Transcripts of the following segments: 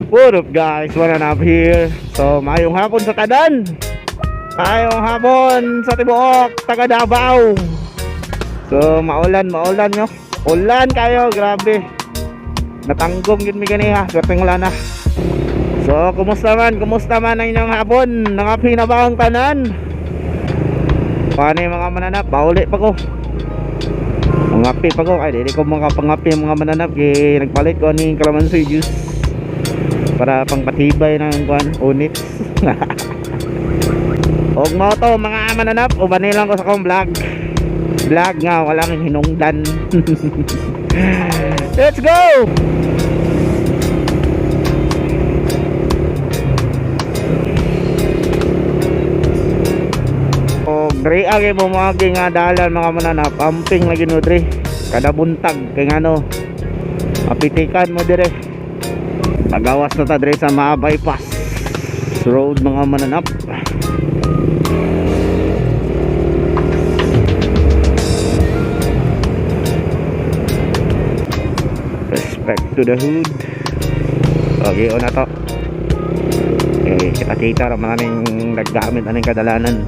What up guys, Mananap here. So mayong hapon sa tanan, mayong hapon sa tibuok taga Davao. So maulan nyo, ulan kayo, grabe. Natanggong yun mi ganiha, swerteng wala na. So kumusta man ang inyong hapon? Nangapi na ba ang tanan? Paano yung mga mananap? Bauli pa ko, mangapi pa ko. Ay di ko mga pangapi mga mananap, nagpalit ko ni calamansi juice para pangpatibay ng kuan unit. Og mo to mga mananap, ubanay lang ko sa akong vlog nga walang hinungdan. Let's go. Og dre agi mo mga nga dalan mga mananap, amping lagi no dre kada buntag kay ngano mapitikan mo dire. Tagawas na ta dre sa mga bypass road mga mananap. Respect to the hood. Okay, o na to. Okay, kita raman namin naggamit aning kadalanan.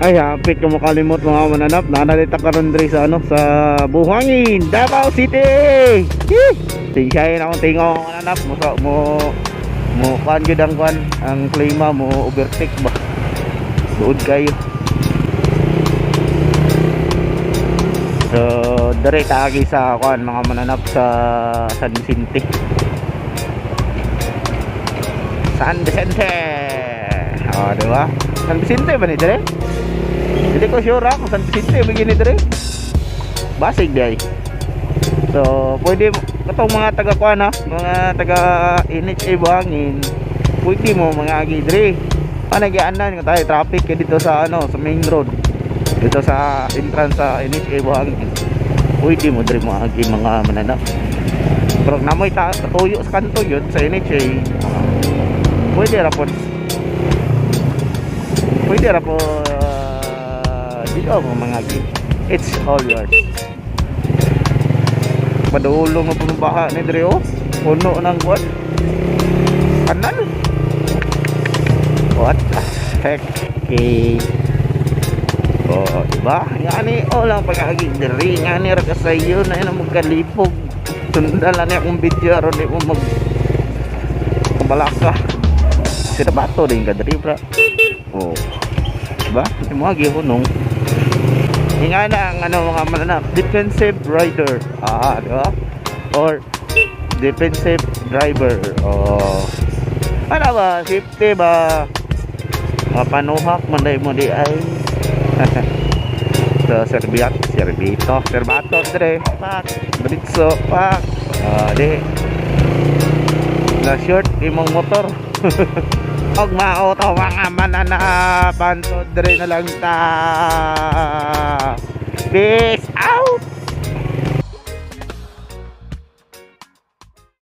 Ay, hapit ko makalimot mga mananap. Nanalita karon dre sa ano, sa Buhangin, Davao City. Tingsayin akong tingong mananap mo kuan gyud ang kuan, ang klima mo overtake ba. Duod kayo. So, dire taagi sa kuan mga mananap sa San Vicente. San Vicente. Oh, diba? San Vicente ba ni dire? Hindi ko sure kung San Vicente begini dire. Basig di ay. So, pwede katong mga taga kuan ha, mga taga NHA Buhangin, pwede mo mga agi dire. Nagyaanan nga tayo traffic dito sa ano, sa main road. Dito sa entrance sa NHA Buhangin. Pwede mo dire mo agi mga mananap. Pero namoy tuyo sa kanto yun sa NHA. Pwede ra po. Pwede ra po dito mo mga agi. It's all yours. Padulong mo pong baha ni Dre, oh. Puno ng kuwan kanal. What the heck. Okay. Oh, diba? Nga ni, oh lang pag-agi Dre. Nga ni ra kasayo na yun ang magkalipog. Sundalan niya akong video aron di mo balaka. Sira bato din ka Dre, bra. Oh, diba? Hindi mo agi hunong. Nga na ang ano mga mananap, defensive rider. Diba? Or defensive driver. Ano ba? Safety ba? Panuhak manday mo di ay. So, serbato dire. Pak, britso, pak. Di. Na short imong motor. Og mauto mga mananap, antod dire na lang ta. Peace out.